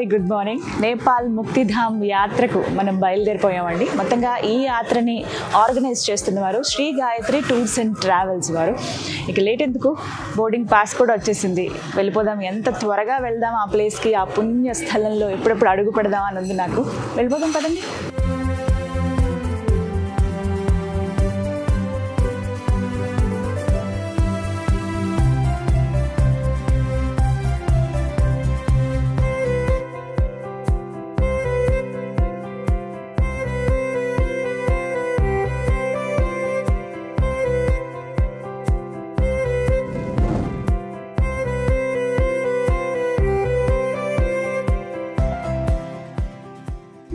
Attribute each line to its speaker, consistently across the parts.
Speaker 1: Very good morning. Nepal Muktidham యాత్రకు మనం బయలుదేరిపోయామండి. మొత్తంగా ఈ యాత్రని ఆర్గనైజ్ చేస్తున్నవారు Shri Gayatri tours and travels వారు. ఇక లేట్ ఎందుకు, బోర్డింగ్ పాస్ కూడా వచ్చేసింది. వెళ్ళిపోదాం, ఎంత త్వరగా వెళ్దాం ఆ ప్లేస్కి, ఆ పుణ్య స్థలంలో ఎప్పుడెప్పుడు అడుగు పెడదాం అని ఉంది నాకు. వెళ్ళిపోదాం కదండి.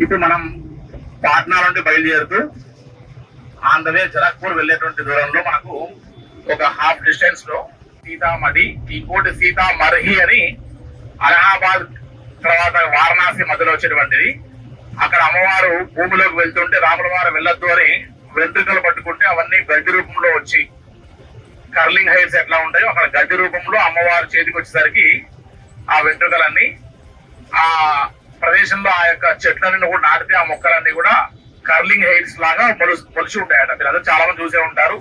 Speaker 2: ఇప్పుడు మనం పాట్నా నుండి బయలుదేరుతూ ఆన్ ద వే జనక్పూర్ వెళ్ళేటువంటి దూరంలో మనకు ఒక హాఫ్ డిస్టెన్స్ లో సీతామఢి, ఇంకోటి సీతామర్హి అని అలహాబాద్ తర్వాత వారణాసి మధ్యలో వచ్చేటువంటిది. అక్కడ అమ్మవారు భూమిలోకి వెళ్తుంటే రాముల వారు వెళ్ళొద్దు అని వెంట్రుకలు పట్టుకుంటే అవన్నీ గడ్డి రూపంలో వచ్చి, కర్లింగ్ హెయిర్స్ ఎట్లా ఉంటాయో అక్కడ గడ్డి రూపంలో అమ్మవారి చేతికి వచ్చేసరికి ఆ వెంట్రుకలన్నీ ఆ ప్రదేశంలో ఆ యొక్క చెట్లన్నీ కూడా నాటితే ఆ మొక్కలన్నీ కూడా కర్లింగ్ హెయిర్స్ లాగా మొలిచి ఉంటాయట. మీరు అందరూ చాలా మంది చూసే ఉంటారు.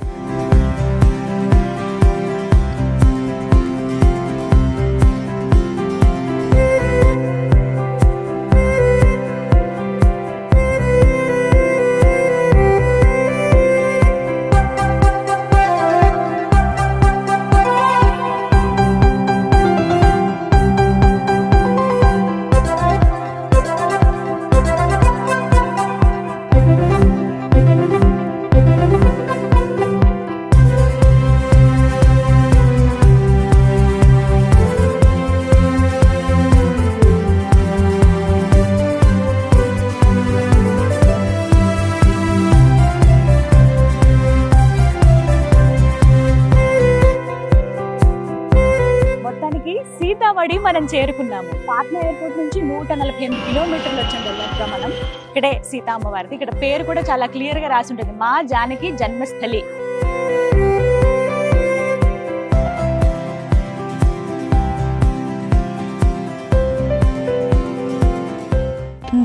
Speaker 1: సీతామఢి మనం చేరుకున్నాము. పాట్నా ఎయిర్పోర్ట్ నుంచి 148 కిలోమీటర్లు వచ్చాం వెళ్ళాక మనం. ఇక్కడే సీతా అమ్మవారిది. ఇక్కడ పేరు కూడా చాలా క్లియర్ గా రాసి ఉంటుంది, మా జానకి జన్మస్థలి.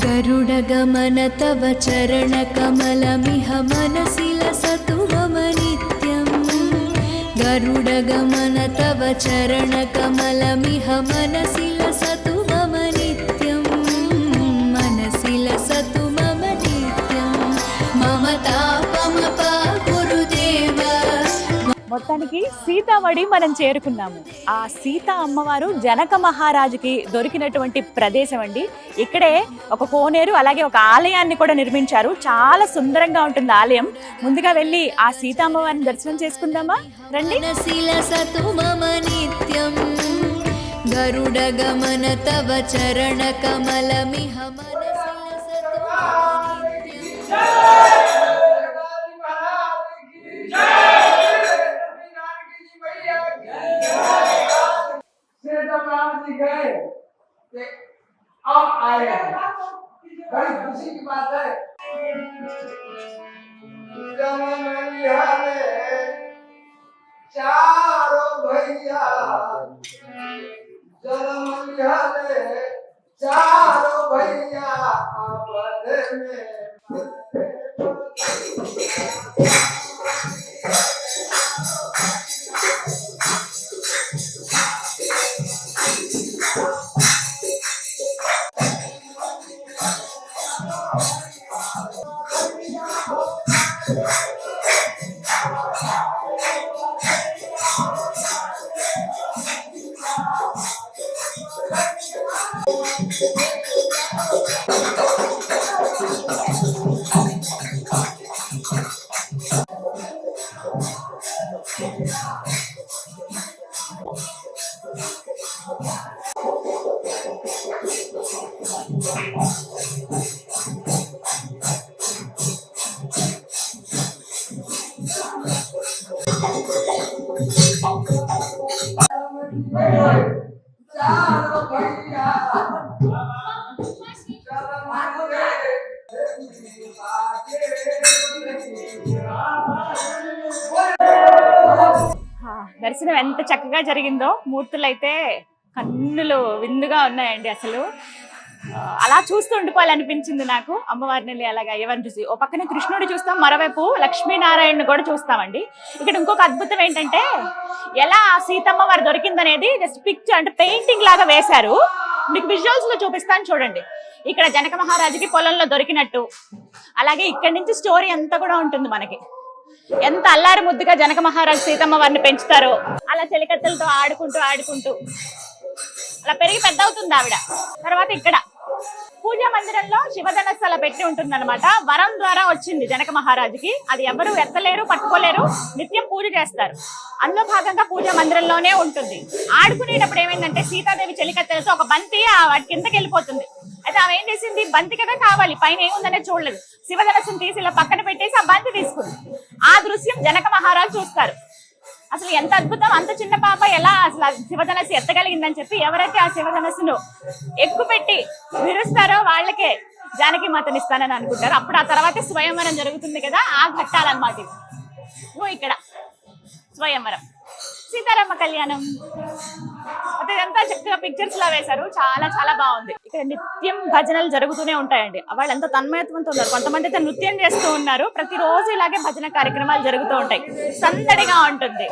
Speaker 3: గరుడ గమన తవ చరణ కమలమిహ మనసి లసతు మమ నిత్యం. గరుడ గమన తవ చరణ కమలమిహ మనసి లసతు మమ నిత్యం. మనసి లసతు మమ నిత్యం. మమ తాపమప గురుదేవ.
Speaker 1: మొత్తానికి సీతామఢి మనం చేరుకున్నాము. ఆ సీతా అమ్మవారు జనక మహారాజుకి దొరికినటువంటి ప్రదేశం అండి. ఇక్కడే ఒక కోనేరు, అలాగే ఒక ఆలయాన్ని కూడా నిర్మించారు. చాలా సుందరంగా ఉంటుంది ఆలయం. ముందుగా వెళ్ళి ఆ సీతా అమ్మవారిని దర్శనం చేసుకుందామా రండి.
Speaker 3: నిత్యం గరుడ గమన తవ చరణ కమలమిహ
Speaker 4: अब आए बड़ी खुशी की बात है। चारों भैया चारों भैया आपस में
Speaker 1: దర్శనం ఎంత చక్కగా జరిగిందో. మూర్తులు అయితే కన్నులు విందుగా ఉన్నాయండి. అసలు అలా చూస్తూ ఉండిపోవాలనిపించింది నాకు అమ్మవారిని అలాగా ఎవరిని చూసి. ఓ పక్కన కృష్ణుడు చూస్తాం, మరోవైపు లక్ష్మీనారాయణ కూడా చూస్తామండి. ఇక్కడ ఇంకొక అద్భుతం ఏంటంటే ఎలా సీతమ్మ వారు దొరికిందనేది జస్ట్ పిక్చర్ అంటే పెయింటింగ్ లాగా వేశారు. మీకు విజువల్స్ లో చూపిస్తాను చూడండి. ఇక్కడ జనక మహారాజుకి పొలంలో దొరికినట్టు, అలాగే ఇక్కడ నుంచి స్టోరీ అంతా కూడా ఉంటుంది మనకి. ఎంత అల్లారి ముద్దుగా జనక మహారాజు సీతమ్మ వారిని పెంచుతారో, అలా చెలికత్తెలతో ఆడుకుంటూ ఆడుకుంటూ అలా పెరిగి పెద్ద అవుతుంది ఆవిడ. తర్వాత ఇక్కడ పూజా మందిరంలో శివధనస్సు అలా పెట్టి ఉంటుంది అనమాట. వరం ద్వారా వచ్చింది జనక మహారాజుకి, అది ఎవరు ఎత్తలేరు పట్టుకోలేరు, నిత్యం పూజ చేస్తారు. అందులో భాగంగా పూజా మందిరంలోనే ఉంటుంది. ఆడుకునేటప్పుడు ఏమైందంటే సీతాదేవి చెలికత్తెలతో ఒక బంతి వాటి కిందకి వెళ్ళిపోతుంది. అయితే ఆమె ఏం చేసింది, బంతి కదా కావాలి, పైన ఏముందనే చూడలేదు, శివధనస్సును తీసి ఇలా పక్కన పెట్టేసి ఆ బంతి తీసుకుంది. ఆ దృశ్యం జనక మహారాజు చూస్తారు. అసలు ఎంత అద్భుతం, అంత చిన్న పాప ఎలా అసలు శివధనస్సు ఎత్తగలిగిందని చెప్పి ఎవరైతే ఆ శివధనస్సును ఎక్కుపెట్టి విరుస్తారో వాళ్ళకే జానకి మాతనిస్తానని అనుకుంటారు. అప్పుడు ఆ తర్వాత స్వయంవరం జరుగుతుంది కదా, ఆ ఘట్టాలన్నమాట ఇవి. ఇక్కడ స్వయంవరం, సీతారామ కళ్యాణం, అయితే ఇదంతా చక్కగా పిక్చర్స్ లా వేశారు. చాలా చాలా బాగుంది. ఇక్కడ నిత్యం భజనలు జరుగుతూనే ఉంటాయండి. వాళ్ళు ఎంత తన్మయత్వంతో ఉన్నారు. కొంతమంది అయితే నృత్యం చేస్తూ ఉన్నారు. ప్రతిరోజు ఇలాగే భజన కార్యక్రమాలు జరుగుతూ ఉంటాయి. సందడిగా ఉంటుంది.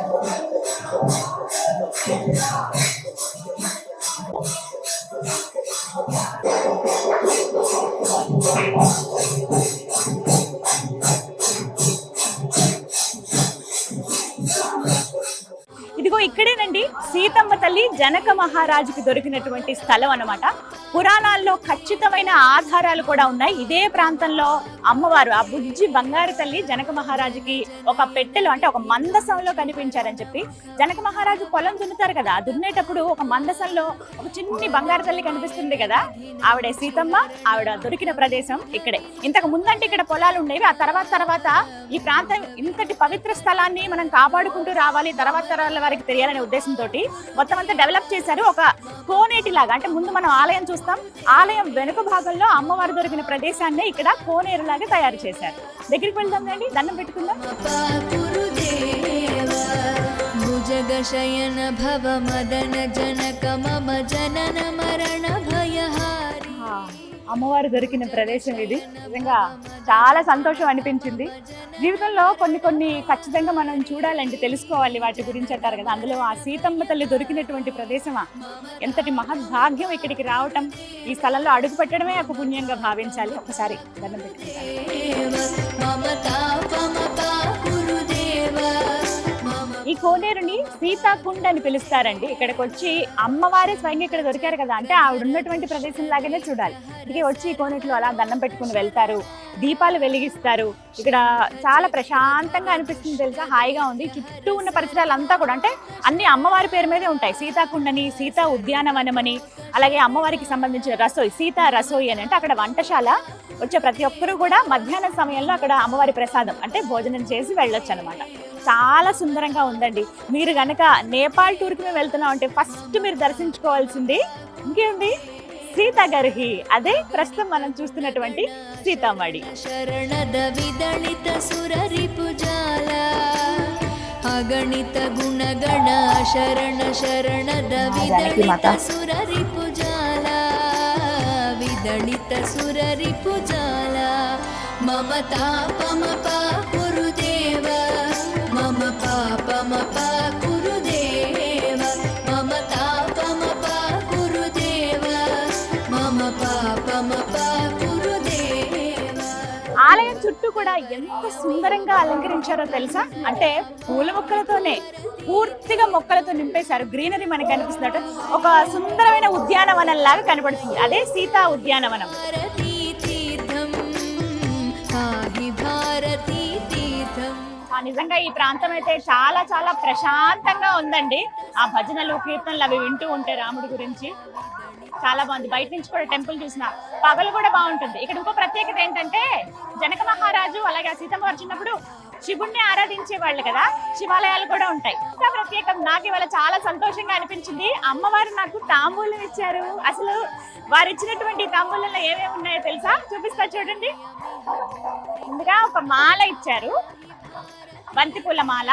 Speaker 1: ఇదిగో ఇక్కడేనండి సీతమ్మ తల్లి జనక మహారాజుకి దొరికినటువంటి స్థలం అన్నమాట. పురాణాల్లో ఖచ్చితమైన ఆధారాలు కూడా ఉన్నాయి. ఇదే ప్రాంతంలో అమ్మవారు ఆ బుజ్జి బంగారు తల్లి జనక మహారాజుకి ఒక పెట్టెలో అంటే ఒక మందసంలో కనిపించారని చెప్పి, జనక మహారాజు పొలం దున్నుతారు కదా, దున్నేటప్పుడు ఒక మందసంలో ఒక చిన్ని బంగారు తల్లి కనిపిస్తుంది కదా, ఆవిడే సీతమ్మ. ఆవిడ దొరికిన ప్రదేశం ఇక్కడే. ఇంతకు ముందంటే ఇక్కడ పొలాలు ఉండేవి. ఆ తర్వాత ఈ ప్రాంతం ఇంతటి పవిత్ర స్థలాన్ని మనం కాపాడుకుంటూ రావాలి, తర్వాత తరాల వారికి తెలియాలనే ఉద్దేశంతో మొత్తం అంతా డెవలప్ చేశారు. ఒక కోనేటి లాగా, అంటే ముందు మనం ఆలయం చూస్తాం, ఆలయం వెనుక భాగంలో అమ్మవారు దొరికిన ప్రదేశాన్ని ఇక్కడ కోనేరు లాగా తయారు చేశారు. దగ్గరికి వెళ్దాం రండి, దండం పెట్టుకుందాం.
Speaker 3: భుజగశయన భవ మదన జనక మమ జనన మరణ భయహారి.
Speaker 1: అమ్మవారు దొరికిన ప్రదేశం ఇది. నిజంగా చాలా సంతోషం అనిపించింది. జీవితంలో కొన్ని ఖచ్చితంగా మనం చూడాలంటే తెలుసుకోవాలి వాటి గురించి అంటారు కదా, అందులో ఆ సీతమ్మ తల్లి దొరికినటువంటి ప్రదేశమా, ఎంతటి మహద్భాగ్యం ఇక్కడికి రావటం, ఈ స్థలంలో అడుగు పెట్టడమే ఒక పుణ్యంగా భావించాలి. ఒకసారి దండం ఈ కోనేరుని సీతాకుండ అని పిలుస్తారండి. ఇక్కడికి వచ్చి అమ్మవారే స్వయంగా ఇక్కడ దొరికారు కదా, అంటే ఆవిడ ఉన్నటువంటి ప్రదేశం లాగానే చూడాలి. ఇక వచ్చి ఈ కోనేటిలో అలా దండం పెట్టుకుని వెళ్తారు, దీపాలు వెలిగిస్తారు. ఇక్కడ చాలా ప్రశాంతంగా అనిపిస్తుంది తెలుసా, హాయిగా ఉంది. చుట్టూ ఉన్న పరిసరాలంతా కూడా అంటే అన్ని అమ్మవారి పేరు మీదే ఉంటాయి. సీతాకుండని, సీతా ఉద్యానవనమని, అలాగే అమ్మవారికి సంబంధించిన రసోయి, సీతా రసోయి అని, అంటే అక్కడ వంటశాల. వచ్చే ప్రతి ఒక్కరూ కూడా మధ్యాహ్నం సమయంలో అక్కడ అమ్మవారి ప్రసాదం అంటే భోజనం చేసి వెళ్ళొచ్చు అనమాట. చాలా సుందరంగా ఉందండి. మీరు గనక నేపాల్ టూర్కి మేము వెళ్తున్నాం అంటే ఫస్ట్ మీరు దర్శించుకోవాల్సింది ఇంకేముంది, సీతాగర్హి. అదే ప్రస్తుతం మనం చూస్తున్నటువంటి సీతామడి.
Speaker 3: శరణద విదళిత సురరిపుజాల అగణిత గుణగణ శరణ శరణద విదళిత సురరిపుజాల విదళిత సురరిపుజాల మమ తాపమప కురుదేవ మమ పాపమప కురుదేవ మమ తాపమప కురుదేవ మమ పాపమప కురుదేవ.
Speaker 1: ఆలయం చుట్టూ కూడా ఎంత సుందరంగా అలంకరించారో తెలుసా, అంటే పూల మొక్కలతోనే పూర్తిగా మొక్కలతో నింపేశారు. గ్రీనరీ మనకి కనిపిస్తున్నట్టు ఒక సుందరమైన ఉద్యానవనం లాగా కనబడుతుంది. అదే సీతా ఉద్యానవనం. నిజంగా ఈ ప్రాంతం అయితే చాలా చాలా ప్రశాంతంగా ఉందండి. ఆ భజనలు కీర్తనలు అవి వింటూ ఉంటే రాముడి గురించి చాలా బాగుంది. బయట నుంచి కూడా టెంపుల్ చూసిన పగలు కూడా బాగుంటుంది. ఇక్కడ ఇంకో ప్రత్యేకత ఏంటంటే జనక మహారాజు అలాగే సీతమ్మ వారు చిన్నప్పుడు శివుణ్ణి ఆరాధించే వాళ్ళు కదా, శివాలయాలు కూడా ఉంటాయి. ఇంకా ప్రత్యేకం నాకు ఇవాళ చాలా సంతోషంగా అనిపించింది. అమ్మవారు నాకు తాంబూలం ఇచ్చారు. అసలు వారు ఇచ్చినటువంటి తాంబూలంలో ఏమేమి ఉన్నాయో తెలుసా, చూపిస్తా చూడండి. ముందుగా ఒక మాల ఇచ్చారు, బంతిపూల మాల,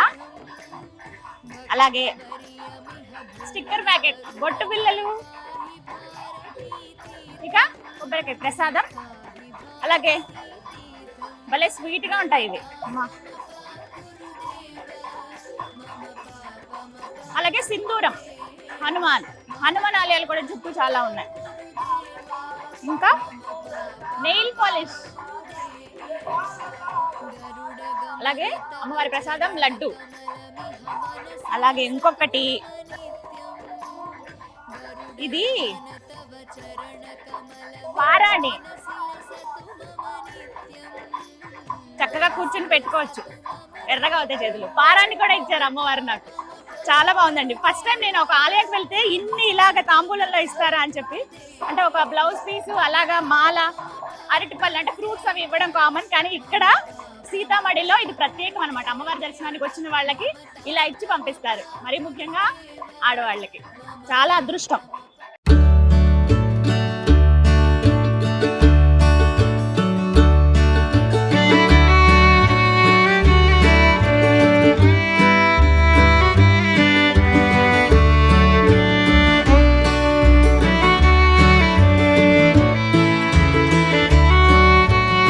Speaker 1: అలాగే స్టిక్కర్ ప్యాకెట్, బొట్టు బిళ్ళలు, ఇక కొబ్బరికాయ ప్రసాదం. అలాగే భలే స్వీట్గా ఉంటాయి ఇవి. అలాగే సింధూరం, హనుమాన్ ఆలయాలు కూడా చుట్టూ చాలా ఉన్నాయి. ఇంకా నెయిల్ పాలిష్, అలాగే అమ్మవారి ప్రసాదం లడ్డు. అలాగే ఇంకొకటి ఇది పారాణి, చక్కగా కూర్చుని పెట్టుకోవచ్చు, ఎర్రగా అవుతాయి చేతులు. పారాన్ని కూడా ఇచ్చారు అమ్మవారు నాకు, చాలా బాగుందండి. ఫస్ట్ టైం నేను ఒక ఆలయానికి వెళ్తే ఇన్ని ఇలాగ తాంబూలంలో ఇస్తారా అని చెప్పి, అంటే ఒక బ్లౌజ్ పీసు, అలాగా మాల, అరటిపళ్ళు అంటే ఫ్రూట్స్ అవి ఇవ్వడం కామన్, కానీ ఇక్కడ సీతామడిలో ఇది ప్రత్యేకం అనమాట. అమ్మవారి దర్శనానికి వచ్చిన వాళ్ళకి ఇలా ఇచ్చి పంపిస్తారు, మరి ముఖ్యంగా ఆడవాళ్ళకి చాలా అదృష్టం.